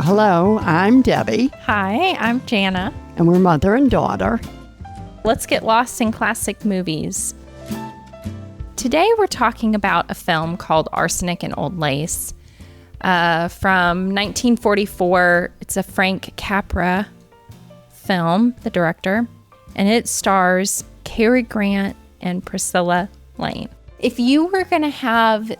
Hello, I'm Debbie, Hi, I'm Jana. and we're mother and daughter. Let's get lost in classic movies. Today we're talking about a film called Arsenic and Old Lace from 1944. It's a Frank Capra film, the director, and it stars Cary Grant and Priscilla Lane. If you were going to have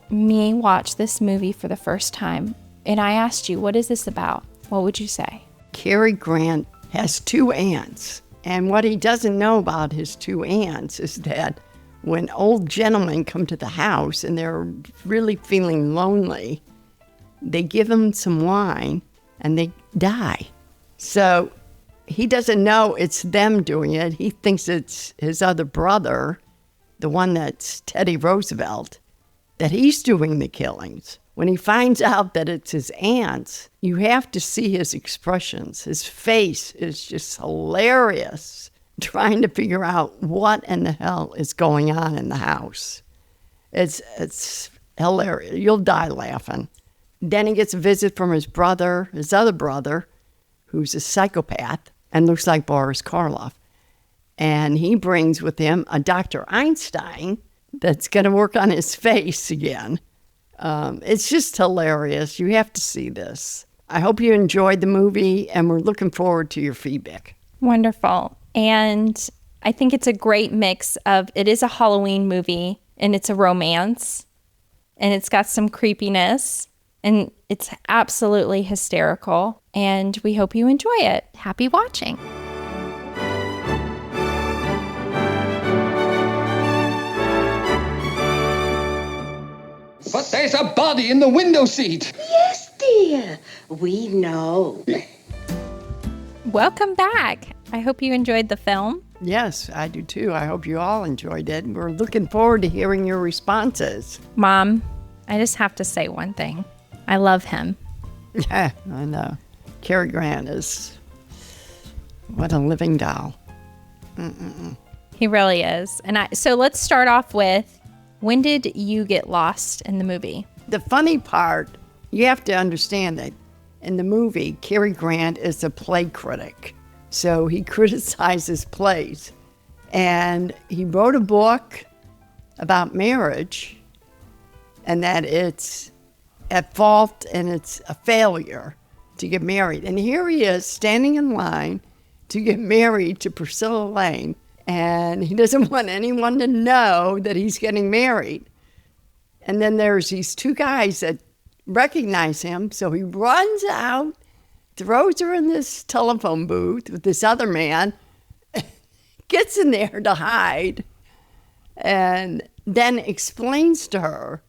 me watch this movie for the first time, and I asked you, what is this about? What would you say? Cary Grant has two aunts, and what he doesn't know about his two aunts is that when old gentlemen come to the house and they're really feeling lonely, they give them some wine and they die. So he doesn't know it's them doing it. He thinks it's his other brother, the one that's Teddy Roosevelt, that he's doing the killings. When he finds out that it's his aunts, you have to see his expressions. His face is just hilarious, trying to figure out what in the hell is going on in the house. It's hilarious. You'll die laughing. Then he gets a visit from his brother, his other brother, who's a psychopath and looks like Boris Karloff. And he brings with him a Dr. Einstein that's going to work on his face again. It's just hilarious. You have to see this. I hope you enjoyed the movie, and we're looking forward to your feedback. Wonderful. And I think it's a great mix of, it is a Halloween movie, and it's a romance, and it's got some creepiness, and it's absolutely hysterical. And we hope you enjoy it. Happy watching. But there's a body in the window seat. Yes, dear. We know. Welcome back. I hope you enjoyed the film. Yes, I do too. I hope you all enjoyed it. We're looking forward to hearing your responses. Mom, I just have to say one thing. I love him. Yeah, I know. Cary Grant is what a living doll. He really is. So let's start off with, when did you get lost in the movie? The funny part, you have to understand that in the movie, Cary Grant is a play critic. So he criticizes plays. And he wrote a book about marriage and that it's at fault and it's a failure to get married. And here he is standing in line to get married to Priscilla Lane. And he doesn't want anyone to know that he's getting married. And then there's these two guys that recognize him. So he runs out, throws her in this telephone booth with this other man, gets in there to hide, and then explains to her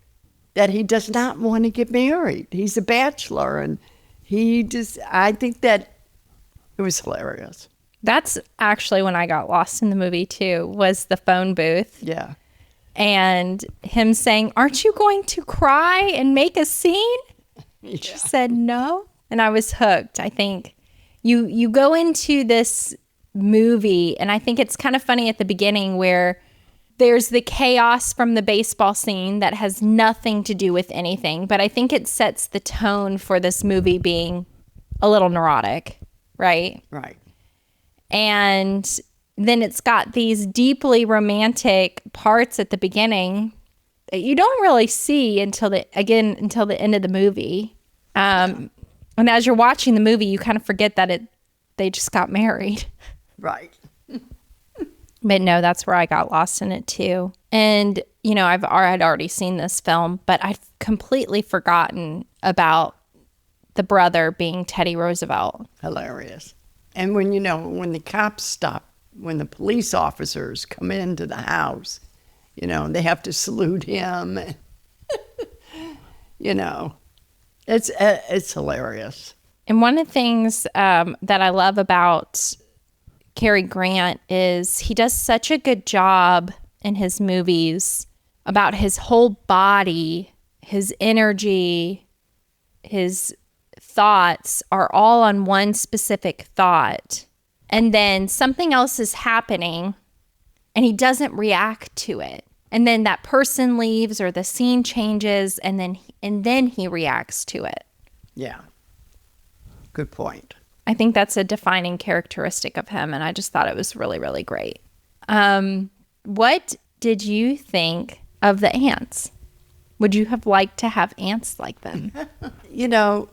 that he does not want to get married. He's a bachelor. And I think that it was hilarious. That's actually when I got lost in the movie too, was the phone booth. Yeah. And him saying, "Aren't you going to cry and make a scene?" Yeah. She said no. And I was hooked. I think you go into this movie, and I think it's kind of funny at the beginning where there's the chaos from the baseball scene that has nothing to do with anything. But I think it sets the tone for this movie being a little neurotic, right? Right. And then it's got these deeply romantic parts at the beginning that you don't really see until the end of the movie. And as you're watching the movie, you kind of forget that they just got married. Right. But no, that's where I got lost in it too. And, I'd already seen this film, but I'd completely forgotten about the brother being Teddy Roosevelt. Hilarious. And when the cops stop, when the police officers come into the house, they have to salute him. It's hilarious. And one of the things that I love about Cary Grant is he does such a good job in his movies about his whole body, his energy, his thoughts are all on one specific thought. And then something else is happening and he doesn't react to it. And then that person leaves or the scene changes and then he reacts to it. Yeah. good point. I think that's a defining characteristic of him, and I just thought it was really, really great. What did you think of the ants? Would you have liked to have ants like them? You know,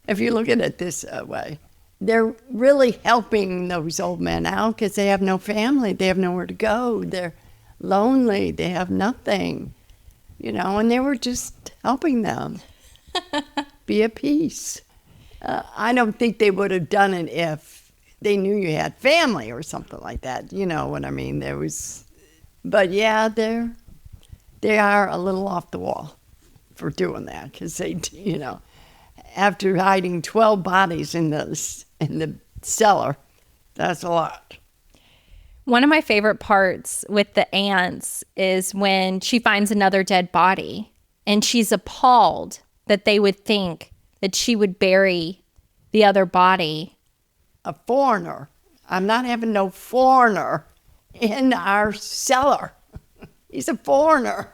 if you look at it this way, they're really helping those old men out because they have no family. They have nowhere to go. They're lonely. They have nothing, and they were just helping them be at peace. I don't think they would have done it if they knew you had family or something like that. You know what I mean? But yeah, they are a little off the wall for doing that because they, after hiding 12 bodies in the cellar, that's a lot. One of my favorite parts with the ants is when she finds another dead body and she's appalled that they would think that she would bury the other body. A foreigner. I'm not having no foreigner in our cellar. He's a foreigner.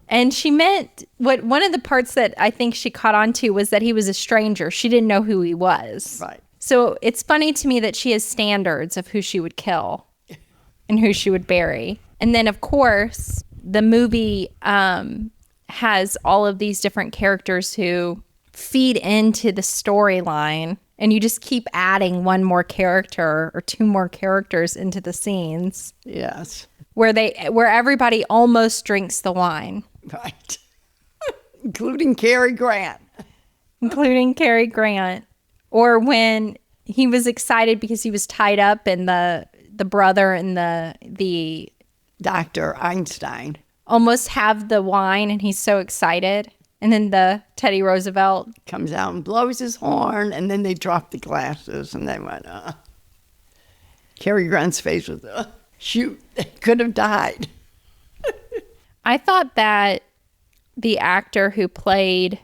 And she meant one of the parts that I think she caught on to was that he was a stranger. She didn't know who he was. Right. So it's funny to me that she has standards of who she would kill and who she would bury. And then, of course, the movie has all of these different characters who feed into the storyline. And you just keep adding one more character or two more characters into the scenes. Yes. Where everybody almost drinks the wine. Right. Including Cary Grant. Or when he was excited because he was tied up and the brother and the Dr. Einstein almost have the wine and he's so excited. And then the Teddy Roosevelt comes out and blows his horn, and then they drop the glasses, and they went, Cary Grant's face was, shoot, they could have died. I thought that the actor who played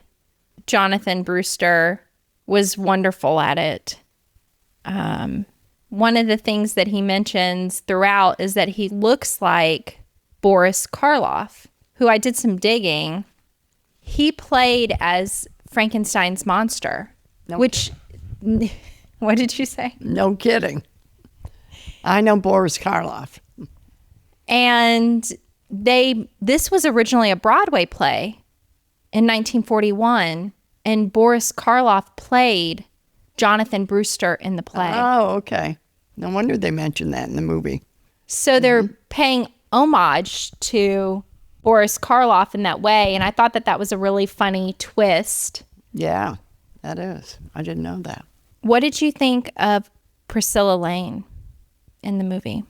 Jonathan Brewster was wonderful at it. One of the things that he mentions throughout is that he looks like Boris Karloff, who I did some digging. He played as Frankenstein's monster, what did you say? No kidding. I know Boris Karloff. And this was originally a Broadway play in 1941, and Boris Karloff played Jonathan Brewster in the play. Oh, okay. No wonder they mentioned that in the movie. So they're paying homage to Boris Karloff in that way, and I thought that was a really funny twist. Yeah, that is. I didn't know that. What did you think of Priscilla Lane in the movie?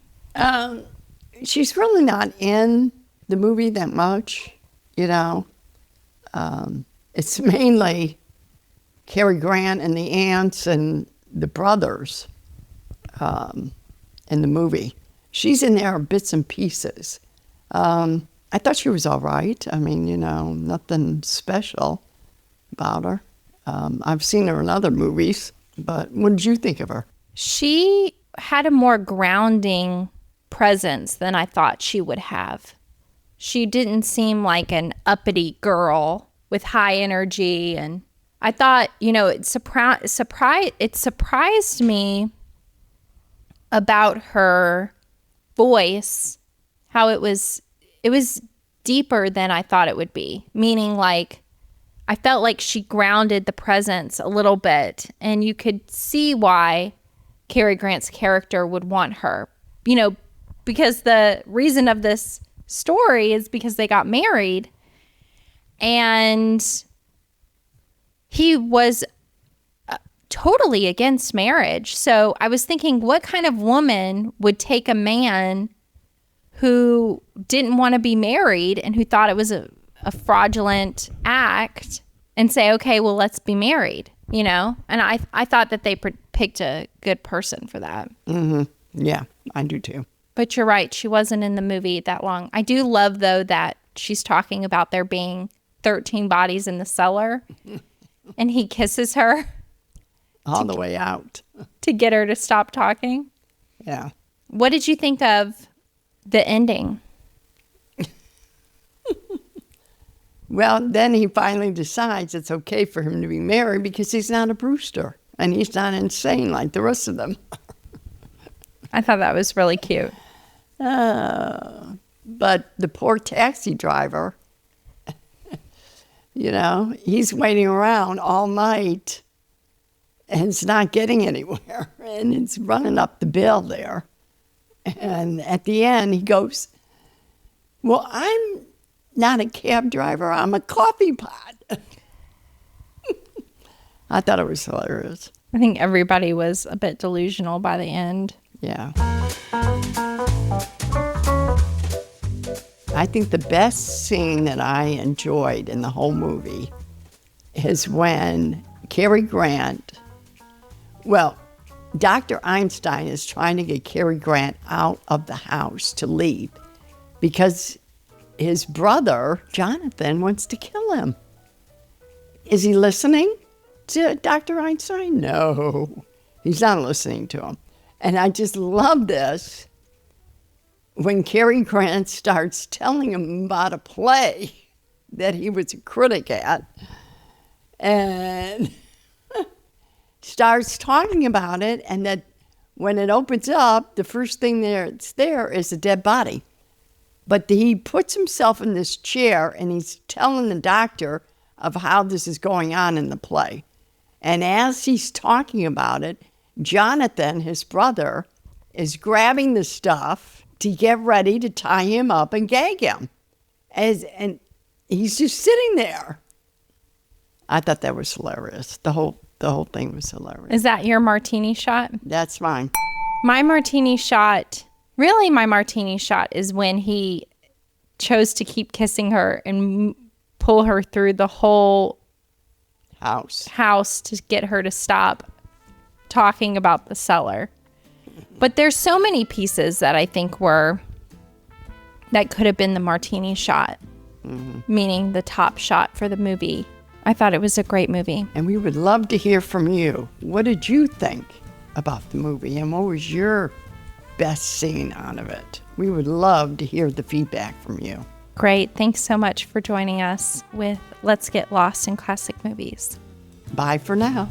She's really not in the movie that much, It's mainly Cary Grant and the aunts and the brothers in the movie. She's in there bits and pieces. I thought she was all right. I mean, nothing special about her. I've seen her in other movies, but what did you think of her? She had a more grounding presence than I thought she would have. She didn't seem like an uppity girl with high energy, and I thought, it surprised me about her voice, how it was deeper than I thought it would be, meaning like I felt like she grounded the presence a little bit, and you could see why Cary Grant's character would want her, because the reason of this story is because they got married and he was totally against marriage. So I was thinking, what kind of woman would take a man who didn't want to be married and who thought it was a fraudulent act and say, okay, well, let's be married, And I thought that they picked a good person for that. Mm-hmm. Yeah, I do too. But you're right. She wasn't in the movie that long. I do love, though, that she's talking about there being 13 bodies in the cellar and he kisses her. All the way out. To get her to stop talking. Yeah. What did you think of the ending? Well, then he finally decides it's okay for him to be married because he's not a Brewster and he's not insane like the rest of them. I thought that was really cute. But the poor taxi driver, he's waiting around all night and it's not getting anywhere. And it's running up the bill there. And at the end, he goes, well, I'm not a cab driver. I'm a coffee pot. I thought it was hilarious. I think everybody was a bit delusional by the end. Yeah. I think the best scene that I enjoyed in the whole movie is when Cary Grant, Dr. Einstein is trying to get Cary Grant out of the house to leave because his brother, Jonathan, wants to kill him. Is he listening to Dr. Einstein? No, he's not listening to him. And I just love this when Cary Grant starts telling him about a play that he was a critic at and starts talking about it, and that when it opens up, the first thing that's there is a dead body. But he puts himself in this chair and he's telling the doctor of how this is going on in the play. And as he's talking about it, Jonathan, his brother, is grabbing the stuff to get ready to tie him up and gag him. And he's just sitting there. I thought that was hilarious. The whole thing was hilarious. Is that your martini shot? That's mine. My martini shot is when he chose to keep kissing her and pull her through the whole house to get her to stop talking about the cellar. But there's so many pieces that I think that could have been the martini shot, meaning the top shot for the movie. I thought it was a great movie. And we would love to hear from you. What did you think about the movie? And what was your best scene out of it? We would love to hear the feedback from you. Great. Thanks so much for joining us with Let's Get Lost in Classic Movies. Bye for now.